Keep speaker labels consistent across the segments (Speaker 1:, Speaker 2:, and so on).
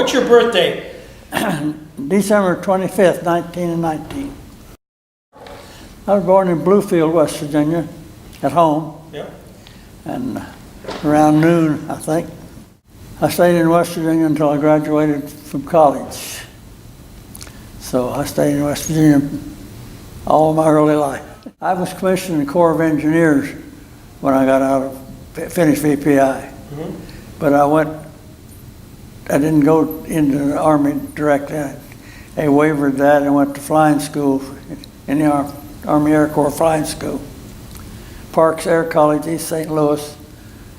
Speaker 1: What's your birthday?
Speaker 2: December 25th, 1919. I was born in Bluefield, West Virginia, at home.
Speaker 1: Yeah.
Speaker 2: And around noon, I think. I stayed in West Virginia until I graduated from college. So I stayed in West Virginia all my early life. I was commissioned in the Corps of Engineers when I got out of, finished VPI. Mm-hmm. But I didn't go into the Army directly. I wavered that and went to flying school in the Army Air Corps Flying School. Parks Air College, East St. Louis,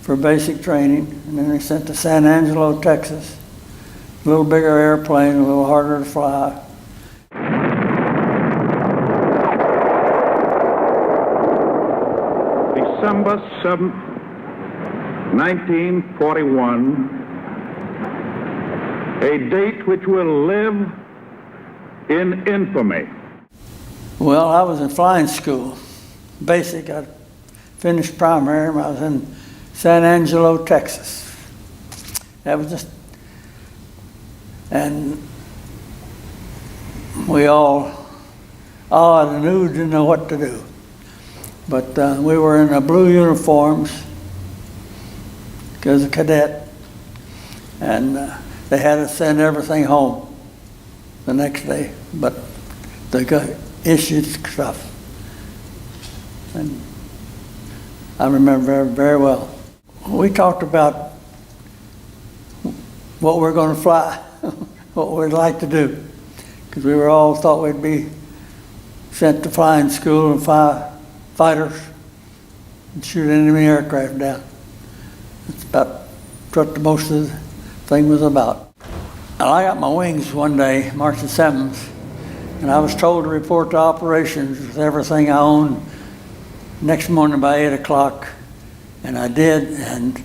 Speaker 2: for basic training. And then they sent to San Angelo, Texas. A little bigger airplane, a little harder to fly.
Speaker 3: December 7th, 1941, a date which will live in infamy.
Speaker 2: Well, I was in flying school, basic. I finished primary. I was in San Angelo, Texas. That was just, and we all odd and new didn't know what to do. But we were in the blue uniforms as a cadet, and they had us send everything home the next day, but they got issued stuff. And I remember very, very well. We talked about what we're going to fly, what we'd like to do, because we were all thought we'd be sent to flying school and fly fighters and shoot enemy aircraft down. That's about what the most of the thing was about. And I got my wings one day, March the 7th, and I was told to report to operations with everything I owned next morning by 8 o'clock, and I did, and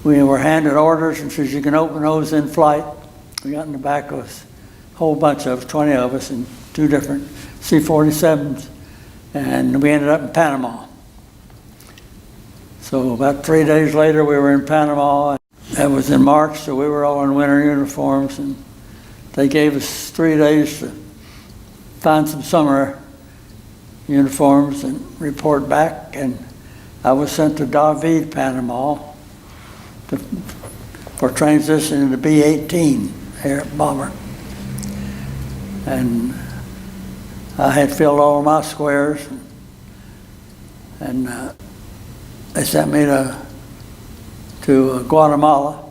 Speaker 2: we were handed orders and says you can open those in flight. We got in the back of us, a whole bunch of us, 20 of us, in 2 different C-47s, and we ended up in Panama. So about 3 days later we were in Panama. That was in March, so we were all in winter uniforms, and they gave us 3 days to find some summer uniforms and report back, and I was sent to David, Panama for transition to B-18 air bomber. And I had filled all my squares, and they sent me to Guatemala.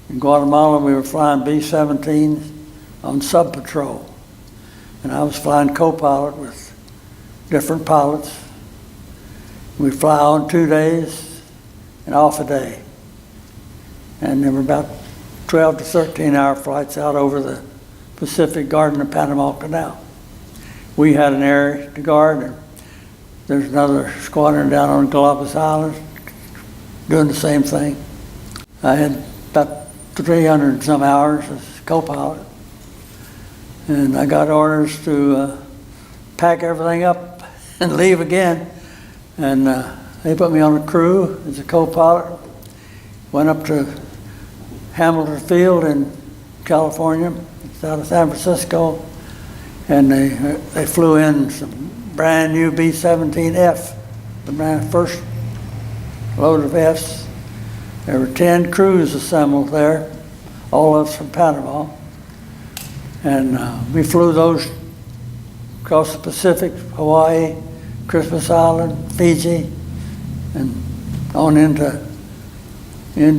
Speaker 2: In Guatemala, we were flying B-17s on sub-patrol, and I was flying co-pilot with different pilots. We fly on 2 days and off a day, and there were about 12 to 13-hour flights out over the Pacific guarding the Panama Canal. We had an area to guard, and there's another squadron down on Galapagos Islands doing the same thing. I had about 300 and some hours as co-pilot, and I got orders to pack everything up and leave again, and they put me on a crew as a co-pilot. Went up to Hamilton Field in California, out of San Francisco, and they flew in some brand new B-17F, the brand first load of Fs. There were 10 crews assembled there, all of us from Panama, and we flew those across the Pacific, Hawaii, Christmas Island, Fiji, and on into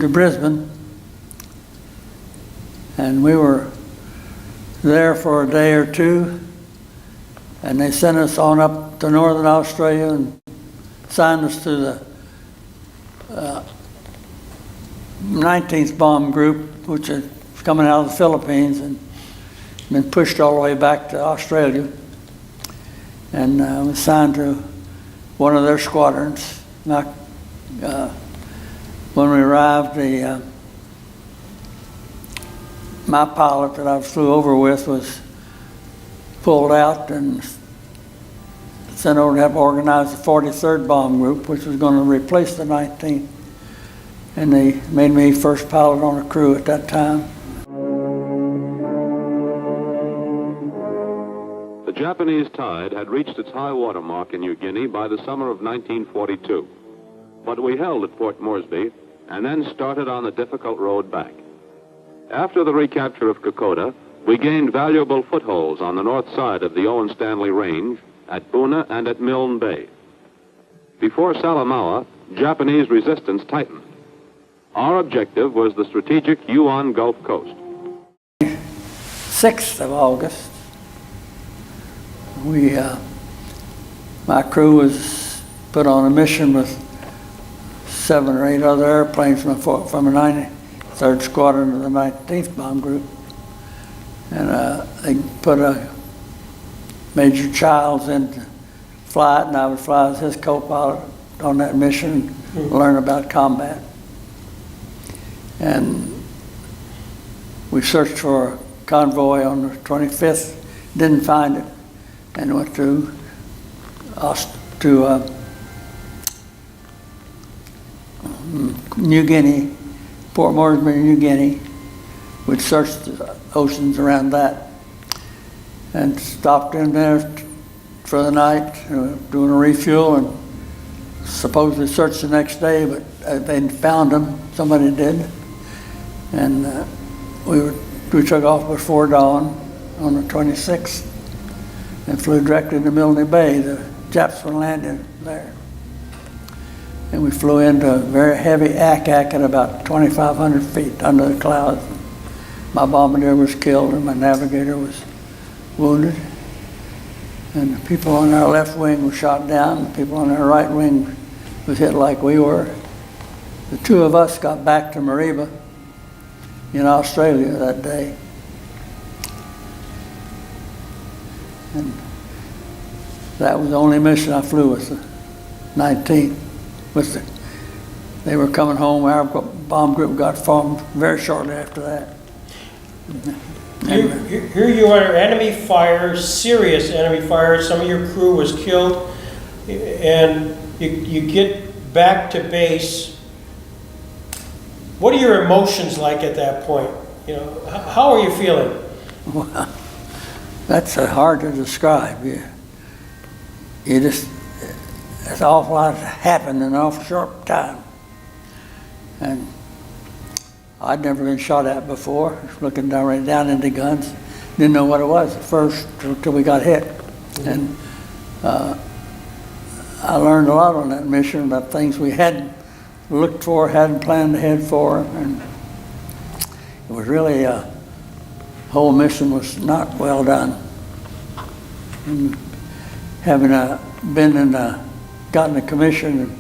Speaker 2: Brisbane. And we were there for a day or two, and they sent us on up to Northern Australia and signed us to the 19th Bomb Group, which is coming out of the Philippines and been pushed all the way back to Australia. And was assigned to one of their squadrons. When we arrived, my pilot that I flew over with was pulled out and sent over to help organize the 43rd Bomb Group, which was going to replace the 19th. And they made me first pilot on a crew at that time.
Speaker 1: Japanese tide had reached its high water mark in New Guinea by the summer of 1942. But we held at Port Moresby and then started on the difficult road back. After the recapture of Kokoda, we gained valuable footholds on the north side of the Owen Stanley Range at Buna and at Milne Bay. Before Salamaua, Japanese resistance tightened. Our objective was the strategic Yuan Gulf Coast.
Speaker 2: 6th of August, my crew was put on a mission with 7 or 8 other airplanes from the 93rd Squadron of the 19th Bomb Group. And they put Major Childs into flight, and I would fly as his co-pilot on that mission and learn about combat. And we searched for a convoy on the 25th, didn't find it, and went to New Guinea, Port Moresby, New Guinea. We'd searched the oceans around that and stopped in there for the night, doing a refuel, and supposedly searched the next day, but they found them, somebody did. And we took off before dawn on the 26th and flew directly to Milne Bay. The Japs were landing there. And we flew into a very heavy ack-ack at about 2,500 feet under the clouds. My bombardier was killed and my navigator was wounded. And the people on our left wing were shot down. The people on our right wing was hit like we were. The 2 of us got back to Mariba in Australia that day. And that was the only mission I flew with the 19th. They were coming home. Our bomb group got formed very shortly after that.
Speaker 4: Here you are, enemy fire, serious enemy fire. Some of your crew was killed, and you get back to base. What are your emotions like at that point? You know, how are you feeling?
Speaker 2: Well, that's hard to describe. There's an awful lot happened in an awful short time. And I'd never been shot at before, looking down into guns. Didn't know what it was at first until we got hit. And I learned a lot on that mission about things we hadn't looked for, hadn't planned ahead for. And it was really, the whole mission was not well done. And having gotten a commission and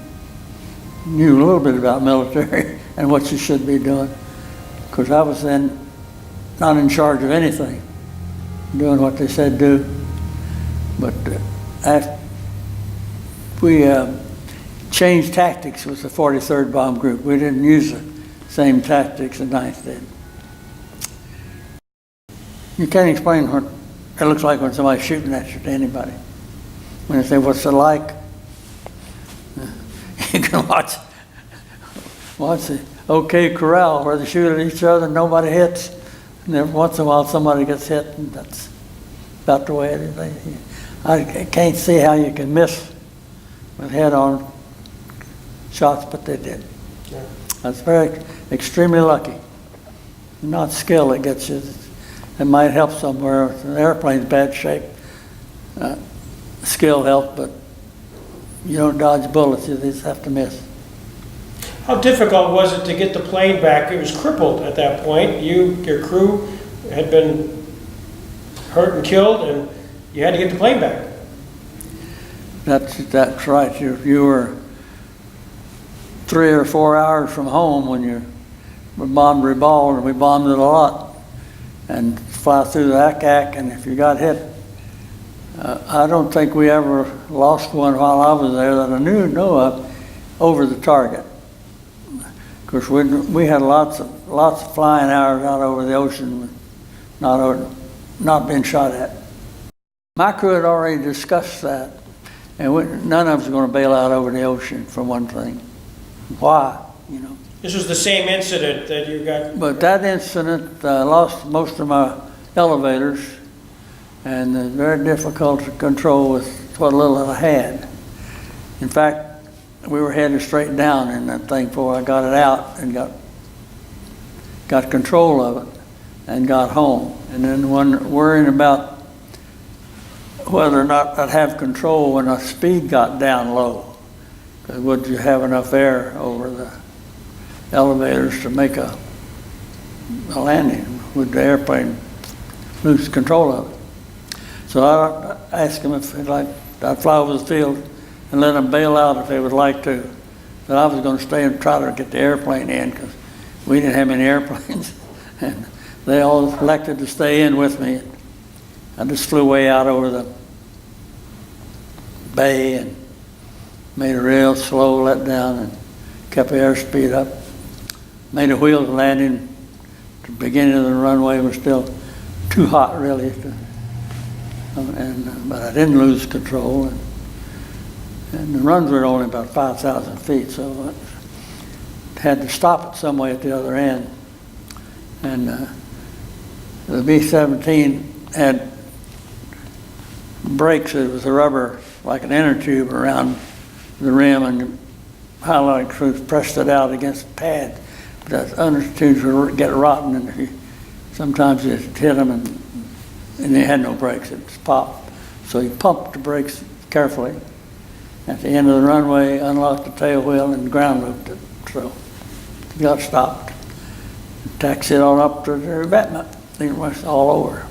Speaker 2: knew a little bit about military and what you should be doing, because I was then not in charge of anything, doing what they said do. But after we changed tactics with the 43rd Bomb Group. We didn't use the same tactics the 9th did. You can't explain what it looks like when somebody's shooting at you to anybody. When they say, what's it like? You can watch the OK Corral where they shoot at each other and nobody hits. And every once in a while somebody gets hit, and that's about the way it is. I can't see how you can miss with head-on shots, but they did.
Speaker 4: Yeah.
Speaker 2: That's extremely lucky. Not skill that gets you. It might help somewhere. If the airplane's bad shape, skill helps, but you don't dodge bullets, you just have to miss.
Speaker 4: How difficult was it to get the plane back? It was crippled at that point. Your crew had been hurt and killed, and you had to get the plane back.
Speaker 2: That's right. You were 3 or 4 hours from home when you were bombed Rebaled, and we bombed it a lot, and fly through the Ack-Ack, and if you got hit, I don't think we ever lost one while I was there that I know of over the target. Of course, we had lots of flying hours out over the ocean, not being shot at. My crew had already discussed that, and none of us were going to bail out over the ocean for one thing. Why? You know.
Speaker 4: This was the same incident that you got.
Speaker 2: But that incident, I lost most of my elevators, and it's very difficult to control with what little I had. In fact, we were headed straight down in that thing before I got it out and got control of it and got home. And then when worrying about whether or not I'd have control when the speed got down low, because would you have enough air over the elevators to make a landing? Would the airplane lose control of it? So I asked them if I'd fly over the field and let them bail out if they would like to. But I was going to stay and try to get the airplane in because we didn't have any airplanes. And they all elected to stay in with me. I just flew way out over the bay and made a real slow let down and kept the airspeed up. Made a wheel landing. The beginning of the runway was still too hot, really, but I didn't lose control. And the runs were only about 5,000 feet, so I had to stop it some way at the other end. And the B-17 had brakes. It was a rubber, like an inner tube around the rim, and the hydraulic screws pressed it out against the pad. But the under tubes would get rotten, and sometimes you hit them, and they had no brakes. It just popped. So you pumped the brakes carefully. At the end of the runway, unlocked the tail wheel and ground looped it. So it got stopped. Taxied on up to the revetment. It was all over.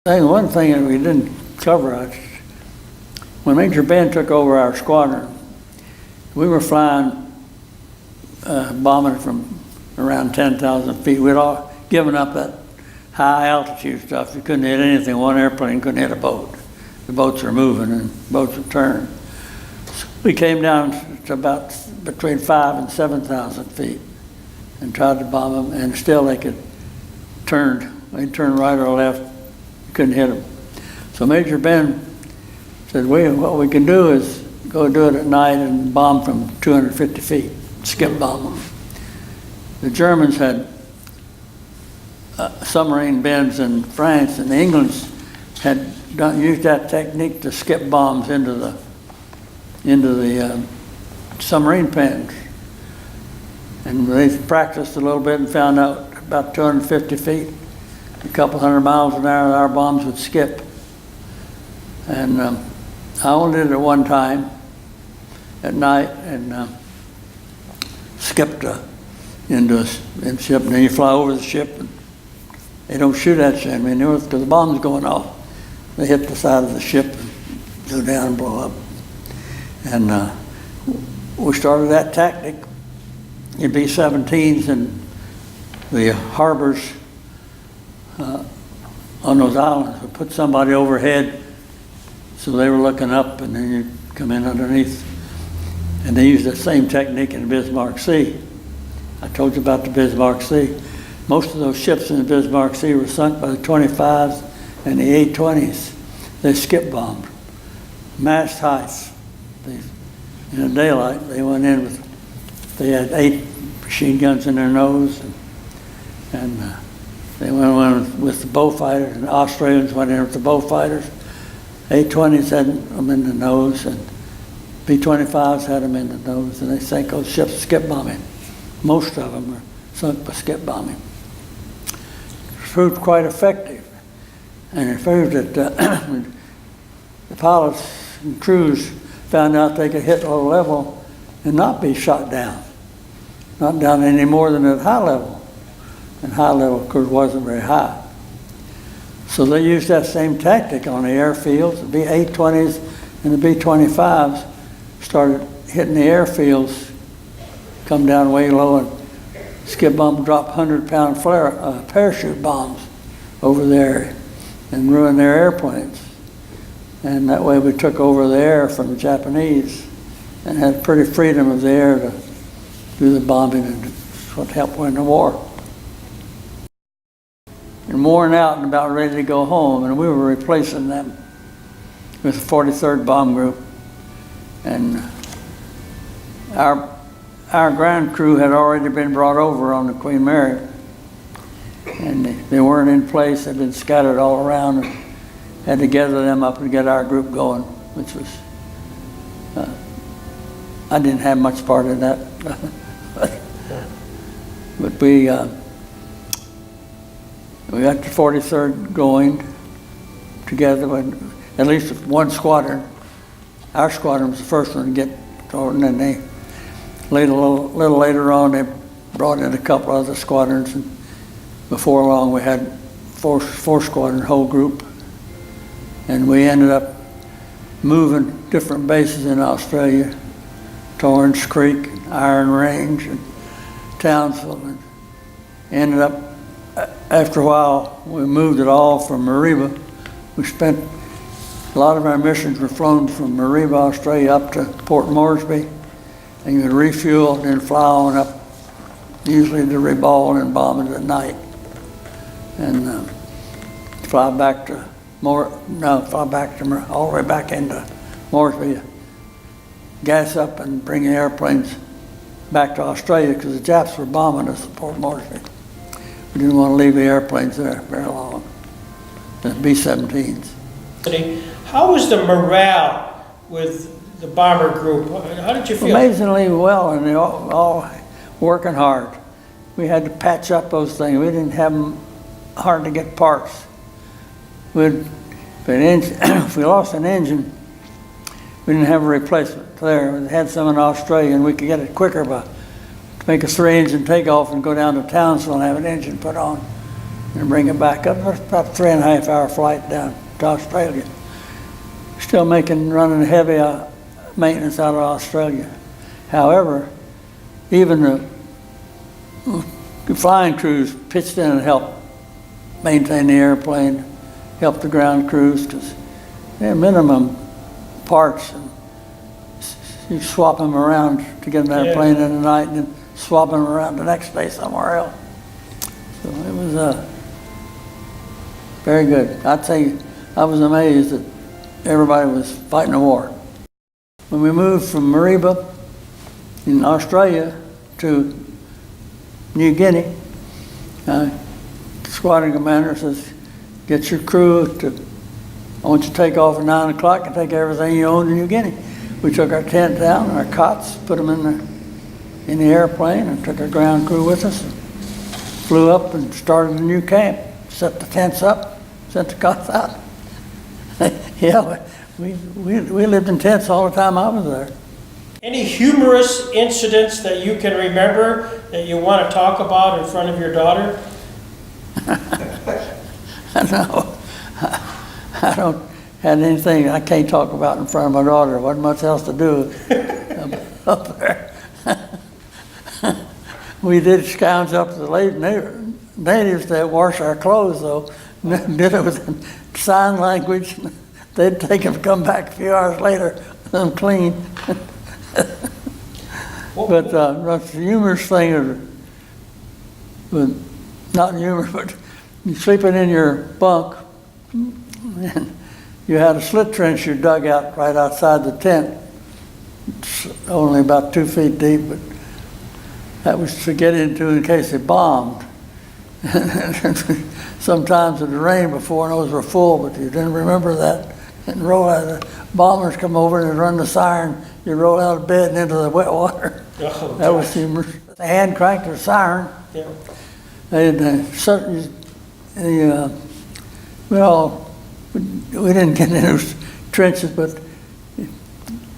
Speaker 2: One thing that we didn't cover, when Major Ben took over our squadron, we were flying, bombing from around 10,000 feet. We'd all given up that high altitude stuff. You couldn't hit anything. One airplane couldn't hit a boat. The boats are moving and boats are turning. So we came down to about between 5,000 and 7,000 feet and tried to bomb them, and still they could turn. They'd turn right or left. You couldn't hit them. So Major Ben said, what we can do is go do it at night and bomb from 250 feet, skip bomb them. The Germans had submarine bends in France, and the English had used that technique to skip bombs into the submarine pens. And they practiced a little bit and found out about 250 feet, a couple hundred miles an hour, our bombs would skip. And I only did it one time at night, and skipped into a ship. And then you fly over the ship, and they don't shoot at you. I mean, because the bomb's going off. They hit the side of the ship and go down and blow up. And we started that tactic in B-17s and the harbors on those islands. We put somebody overhead so they were looking up, and then you come in underneath. And they used the same technique in the Bismarck Sea. I told you about the Bismarck Sea. Most of those ships in the Bismarck Sea were sunk by the 25s and the A-20s. They skip bombed. Mast heights. In the daylight, they went in with, they had 8 machine guns in their nose, and they went in with the bow fighters, and the Australians went in with the bow fighters. A-20s had them in the nose, and B-25s had them in the nose, and they sank those ships skip bombing. Most of them were sunk by skip bombing. It proved quite effective, and it proved that when the pilots and crews found out they could hit low level and not be shot down, not down any more than at high level. And high level, of course, wasn't very high. So they used that same tactic on the airfields. The B-820s and the B-25s started hitting the airfields, come down way low, and skip bomb, drop 100-pound parachute bombs over there and ruin their airplanes. And that way we took over the air from the Japanese and had pretty freedom of the air to do the bombing, and that's what helped win the war. And worn out and about ready to go home, and we were replacing them with the 43rd Bomb Group. And our ground crew had already been brought over on the Queen Mary. And they weren't in place, they'd been scattered all around, and had to gather them up and get our group going, which was, I didn't have much part in that. But we got the 43rd going together with at least one squadron. Our squadron was the first one to get going, and then they later, a little later on, they brought in a couple other squadrons, and before long we had four squadron whole group, and we ended up moving different bases in Australia, Torrance Creek, Iron Range, and Townsville, and ended up, after a while, we moved it all from Mariba. We spent, a lot of our missions were flown from Mariba, Australia, up to Port Moresby, and you would refuel and then fly on up, usually to Reball and bomb it at night. And fly back to all the way back into Moresby, gas up and bring the airplanes back to Australia because the Japs were bombing us at Port Moresby. We didn't want to leave the airplanes there very long, the B-17s.
Speaker 4: How was the morale with the bomber group? How did you feel?
Speaker 2: Amazingly well, and they all working hard. We had to patch up those things. We didn't have them hard to get parts. If we lost an engine, we didn't have a replacement there. We had some in Australia, and we could get it quicker by make a 3-engine takeoff and go down to Townsville and have an engine put on and bring it back up. It's about a 3.5-hour flight down to Australia. Still running heavy maintenance out of Australia. However, even the flying crews pitched in and helped maintain the airplane, helped the ground crews, because they're minimum parts. And you swap them around to get an airplane in the night and then swap them around the next day somewhere else. So it was very good. I'd say I was amazed that everybody was fighting a war. When we moved from Mariba in Australia to New Guinea, the squadron commander says, get your crew I want you to take off at 9 o'clock and take everything you own to New Guinea. We took our tent down and our cots, put them in the airplane, and took our ground crew with us, and flew up and started a new camp, set the tents up, sent the cots out. Yeah, we lived in tents all the time I was there.
Speaker 4: Any humorous incidents that you can remember that you want to talk about in front of your daughter?
Speaker 2: No, I don't have anything I can't talk about in front of my daughter. There wasn't much else to do up there. We did scrounge up the natives that wash our clothes, though. Did it with sign language. They'd take them, come back a few hours later, with them clean. But the humorous thing is, not humor, but you sleeping in your bunk, and you had a slit trench you dug out right outside the tent. It's only about 2 feet deep, but that was to get into in case it bombed. Sometimes it would rain before and those were full, but you didn't remember that. And roll out, the bombers come over and run the siren. You roll out of bed and into the wet water.
Speaker 4: Oh,
Speaker 2: that was humorous. The hand cranked the siren.
Speaker 4: Yeah.
Speaker 2: We didn't get into those trenches, but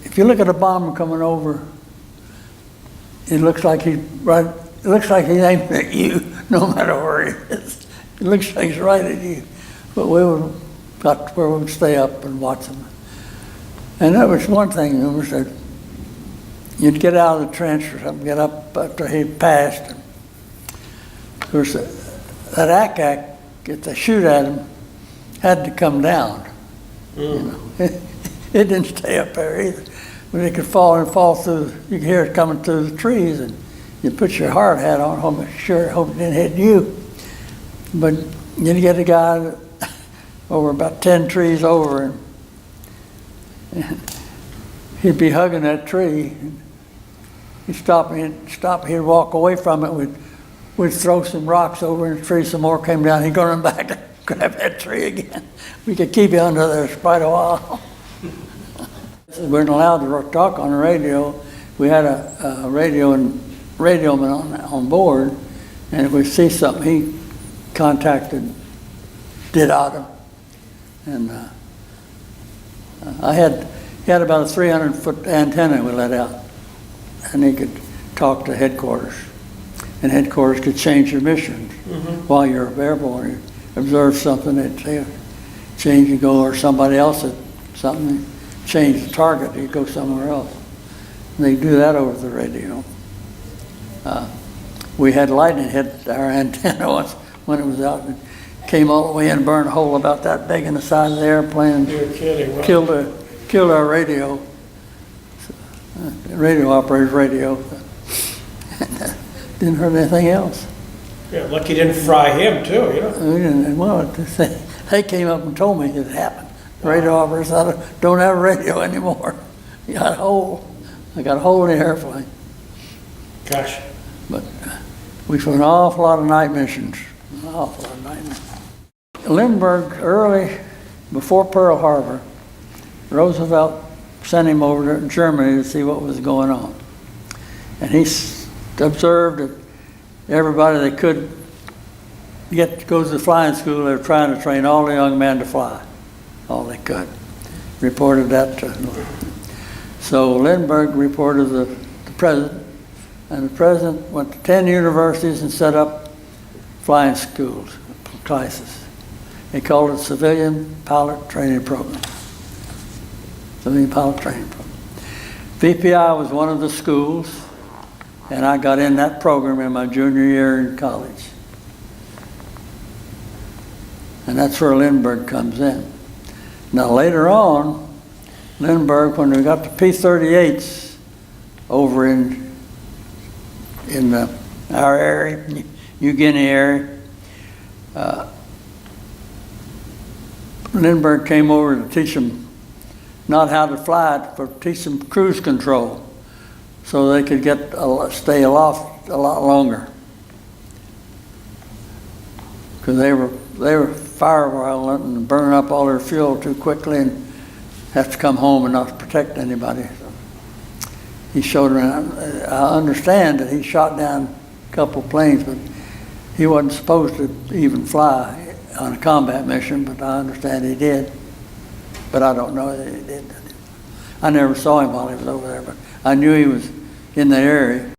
Speaker 2: if you look at a bomber coming over, it looks like he's aiming at you, no matter where he is. It looks like he's right at you. But we got to where we would stay up and watch them. And that was one thing, humorous, that you'd get out of the trench or something, get up after he'd passed. And of course, that ack, if they shoot at him, had to come down. You know, it didn't stay up there either. When it could fall through, you could hear it coming through the trees, and you put your hard hat on, hope it didn't hit you. But you'd get a guy over about 10 trees over, and he'd be hugging that tree. He'd stop, he'd walk away from it. We'd we'd throw some rocks over in the tree, some more came down, he'd go run back and grab that tree again. We could keep you under there for quite a while. We weren't allowed to talk on the radio. We had a radioman on board, and if we see something, he contacted Did Autumn. And he had about a 300-foot antenna we let out, and he could talk to headquarters. And headquarters could change your missions while you're airborne. You observe something, they'd say, change and go, or somebody else had something, change the target, you go somewhere else. And they do that over the radio. We had lightning hit our antenna once when it was out. And came all the way in and burned a hole about that big in the side of the airplane.
Speaker 4: You're kidding. Wow.
Speaker 2: Killed our radio. Radio operator's radio. Didn't hurt anything else.
Speaker 4: Yeah, lucky you didn't fry him too, you know.
Speaker 2: Well, they came up and told me it happened. The radio operator said, don't have a radio anymore. You got a hole. I got a hole in the airplane.
Speaker 4: Gosh.
Speaker 2: But we flew an awful lot of night missions. An awful lot of night missions. Lindbergh, early, before Pearl Harbor, Roosevelt sent him over to Germany to see what was going on. And he observed that everybody that could get to go to the flying school, they were trying to train all the young men to fly, all they could. Reported that to So Lindbergh reported to the president, and the president went to 10 universities and set up flying schools, classes. He called it Civilian Pilot Training Program. Civilian Pilot Training Program. VPI was one of the schools, and I got in that program in my junior year in college. And that's where Lindbergh comes in. Now later on, Lindbergh, when we got the P-38s over in our area, New Guinea area, Lindbergh came over to teach them not how to fly, but teach them cruise control, so they could stay aloft a lot longer. Because they were fire violent and burning up all their fuel too quickly and have to come home and not protect anybody. So he showed them. I understand that he shot down a couple planes, but he wasn't supposed to even fly on a combat mission, but I understand he did. But I don't know that he did. I never saw him while he was over there, but I knew he was in the area.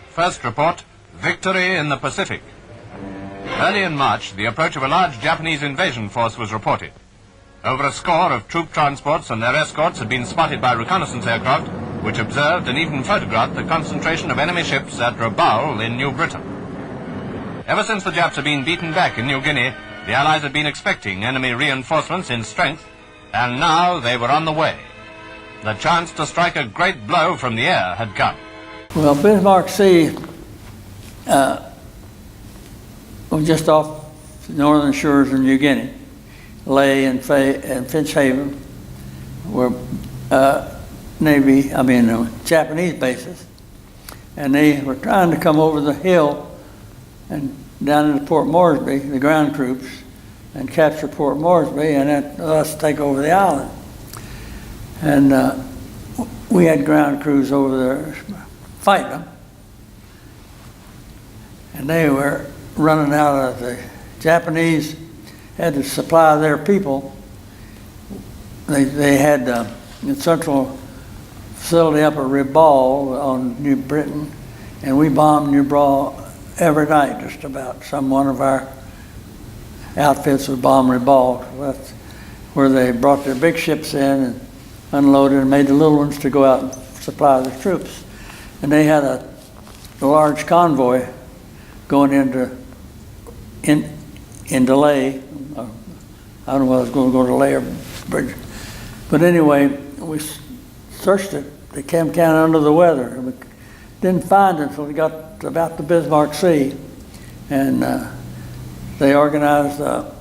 Speaker 5: First report, victory in the Pacific. Early in March, the approach of a large Japanese invasion force was reported. Over a score of troop transports and their escorts had been spotted by reconnaissance aircraft, which observed and even photographed the concentration of enemy ships at Rabaul in New Britain. Ever since the Japs had been beaten back in New Guinea, the Allies had been expecting enemy reinforcements in strength, and now they were on the way. The chance to strike a great blow from the air had come.
Speaker 2: Well, Bismarck Sea was just off the northern shores of New Guinea. Ley and Finch Haven were Japanese bases, and they were trying to come over the hill and down into Port Moresby, the ground troops, and capture Port Moresby and then us take over the island. And we had ground crews over there fighting them, and they were running out of the Japanese had to supply their people. They had the central facility up at Rabaul on New Britain, and we bombed New Britain every night, just about. One of our outfits would bomb Rabaul. That's where they brought their big ships in and unloaded and made the little ones to go out and supply the troops. And they had a large convoy going into Ley. I don't know whether it was going to go to Ley or Bridge. But anyway, we searched it. They came down under the weather. And we didn't find it until we got to about the Bismarck Sea. And they organized the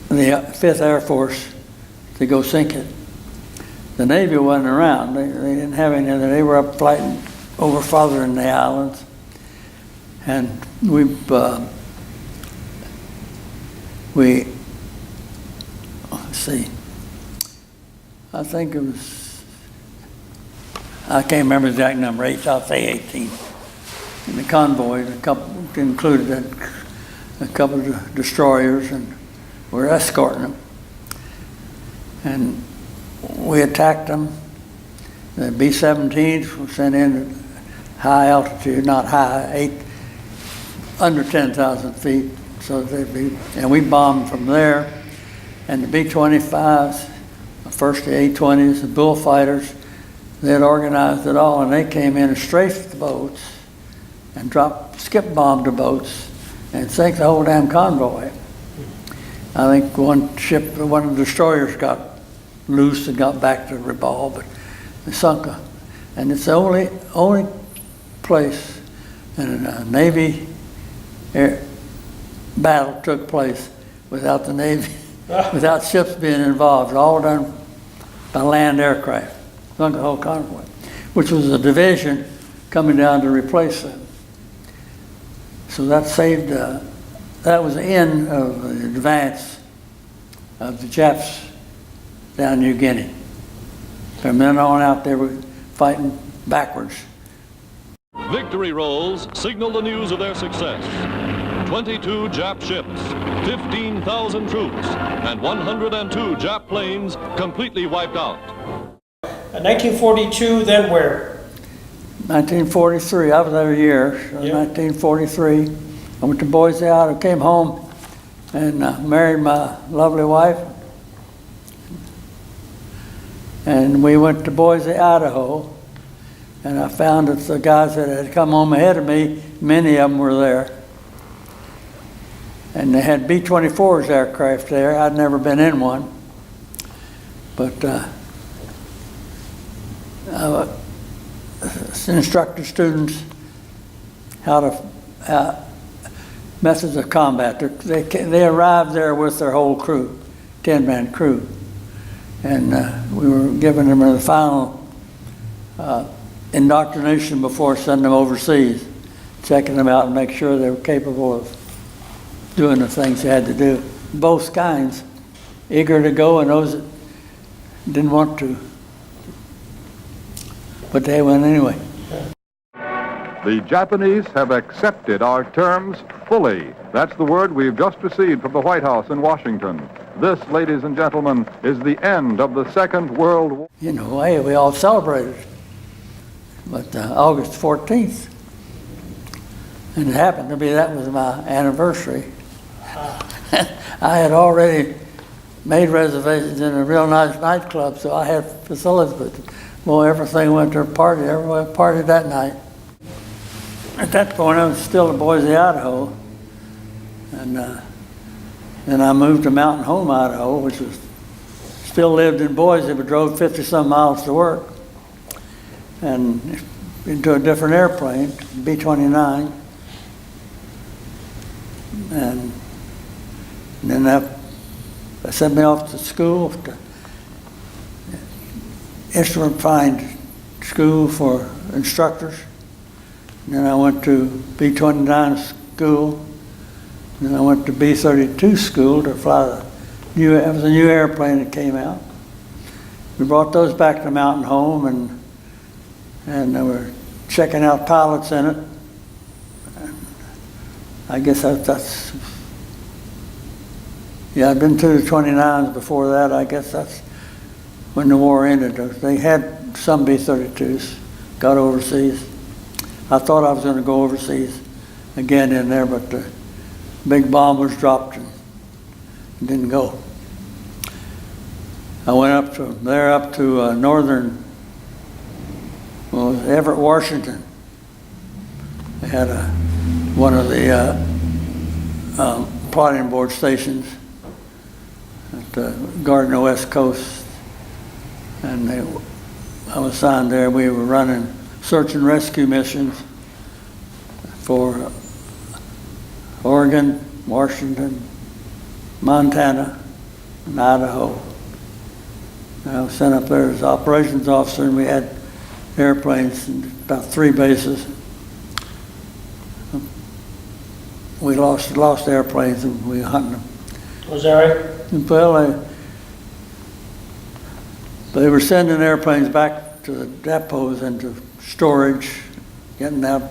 Speaker 2: 5th Air Force to go sink it. The Navy wasn't around. They didn't have any of that. They were up fighting over farther in the islands. And let's see, I think it was, I can't remember the exact number, I'll say 18. In the convoy, included a couple of destroyers, and we were escorting them. And we attacked them. The B-17s were sent in at high altitude, not high, under 10,000 feet. So and we bombed from there. And the B-25s, first the A-20s, the bullfighters, they had organized it all, and they came in and strafed the boats and skip bombed the boats and sank the whole damn convoy. I think one of the destroyers got loose and got back to Reval, but they sunk her. And it's the only place in a Navy battle took place without the Navy, without ships being involved, all done by land aircraft, sunk the whole convoy, which was a division coming down to replace them. So that saved, that was the end of the advance of the Japs down New Guinea. From then on out, they were fighting backwards.
Speaker 6: Victory rolls signal the news of their success. 22 Jap ships, 15,000 troops, and 102 Jap planes completely wiped out.
Speaker 4: 1942, then where?
Speaker 2: 1943, I was there a year. So
Speaker 4: Yep.
Speaker 2: 1943, I went to Boise, Idaho, came home and married my lovely wife. And we went to Boise, Idaho, and I found that the guys that had come home ahead of me, many of them were there. And they had B-24s aircraft there. I'd never been in one. But instructed students methods of combat. They arrived there with their whole crew, 10-man crew. And we were giving them the final indoctrination before sending them overseas, checking them out and make sure they were capable of doing the things they had to do. Both kinds, eager to go and those that didn't want to. But they went anyway.
Speaker 3: The Japanese have accepted our terms fully. That's the word we've just received from the White House in Washington. This, ladies and gentlemen, is the end of the Second World War.
Speaker 2: You know, hey, we all celebrated. But August 14th, and it happened to be that was my anniversary. I had already made reservations in a real nice nightclub, so I had facilities, but well, everything went to a party. Everyone partied that night. At that point, I was still in Boise, Idaho, and then I moved to Mountain Home, Idaho, which was still lived in Boise, but drove 50-some miles to work, and into a different airplane, B-29, and then they sent me off to school, to instrument find school for instructors. And then I went to B-29 school. Then I went to B-32 school to fly it was a new airplane that came out. We brought those back to Mountain Home, and they were checking out pilots in it. And I guess that's yeah, I'd been to the 29s before that. I guess that's when the war ended. They had some B-32s, got overseas. I thought I was going to go overseas again in there, but the big bomb was dropped and didn't go. I went up to northern, Everett, Washington. They had one of the plotting board stations at Gardner West Coast, and I was assigned there. We were running search and rescue missions for Oregon, Washington, Montana, and Idaho. And I was sent up there as operations officer, and we had airplanes in about 3 bases. We lost airplanes, and we were hunting them.
Speaker 4: Was that right?
Speaker 2: Well, they were sending airplanes back to the depots into storage, getting out.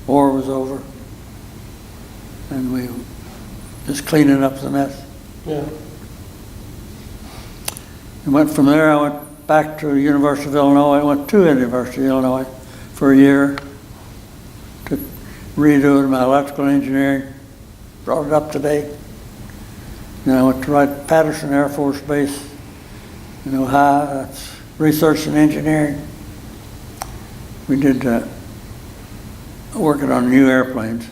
Speaker 2: War was over, and we were just cleaning up the mess.
Speaker 4: Yeah.
Speaker 2: And went from there. I went back to the University of Illinois. I went to the University of Illinois for a year to redo my electrical engineering, brought it up to date. Then I went to Wright-Patterson Air Force Base in Ohio. That's research and engineering. We did working on new airplanes.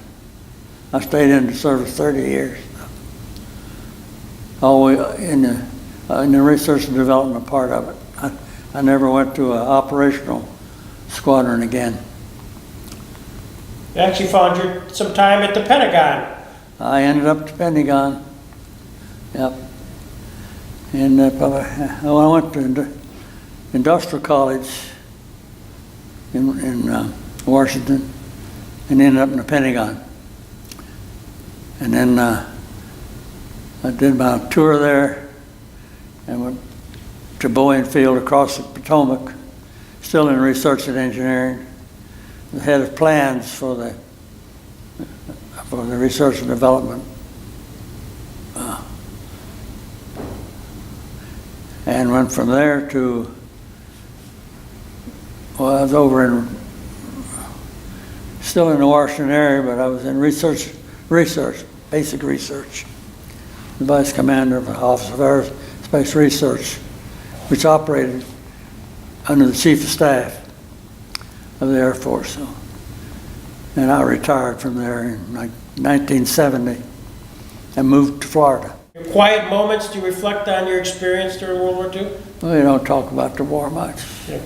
Speaker 2: I stayed in the service 30 years. Always in the research and development part of it. I never went to an operational squadron again.
Speaker 4: You actually found some time at the Pentagon.
Speaker 2: I ended up at the Pentagon. Yep. And I went to industrial college in Washington, and ended up in the Pentagon. And then I did my tour there and went to Boeing Field across the Potomac, still in research and engineering, the head of plans for the research and development. And went from there to, well, I was over still in the Washington area, but I was in research, basic research. The vice commander of the Office of Aerospace Research, which operated under the chief of staff of the Air Force. So, and I retired from there in like 1970 and moved to Florida.
Speaker 4: Your quiet moments to reflect on your experience during World War II?
Speaker 2: We don't talk about the war much.
Speaker 4: Yeah.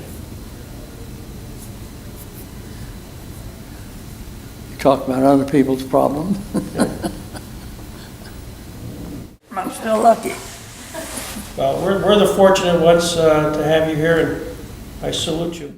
Speaker 2: Talk about other people's problems. I'm still lucky.
Speaker 4: Well, we're the fortunate ones to have you here, and I salute you.